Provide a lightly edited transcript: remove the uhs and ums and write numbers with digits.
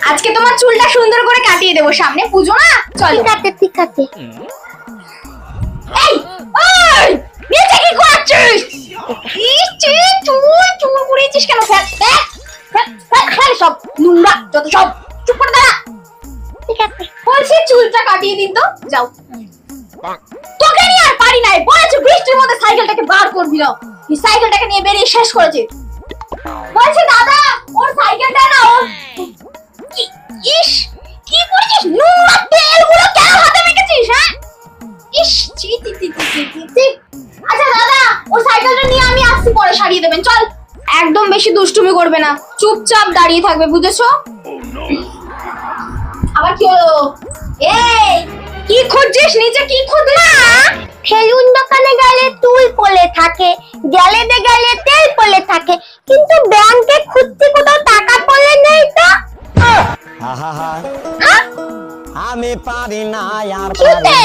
আজকে তোমার চুলটা সুন্দর করে কাটিয়ে দেবো, সামনে পুজো না। চল ঠিক আছে। এই ওই নিচে কি করছিস? ইচ্ছে চুল চুল কুড়িয়েছিস কেন? ফেল ফেল সব নোংরা যত সব। চুপ করে দাঁড়া। ঠিক আছে বলছি চুলটা কাটিয়ে দিন তো, যাও। তোকে নিয়ে আর পারি নাই, বলেছি বৃষ্টির মধ্যে সাইকেলটাকে বার করবি না। এই সাইকেলটাকে নিয়ে বেরিয়ে শেষ করেছে। বলছি দাদা ওর সাইকেলটা না, ওর ইস কি করেছিস? নোংরা তেলগুলো কেন হাতে মেখেছিস? হ্যাঁ ইস ছি ছি ছি ছি ছি ছি। আচ্ছা দাদা ওর সাইকেলটা নিয়ে আমি আসছি, পরে সারিয়ে দেবেন। চল। একদম বেশি দুষ্টুমি করবে না, চুপচাপ দাঁড়িয়ে থাকবে, বুঝেছো? আবার কি হলো? এই কি খুঁজছিস? নিচে কি খুঁজলা? সেলুন দোকানে গেলে চুল পড়ে থাকে, গ্যালেতে গেলে তেল পড়ে থাকে, কিন্তু ব্যাংকে খুঁজছি কোথাও টাকা পড়ে নেই তো। আমি পারি না আর কিতে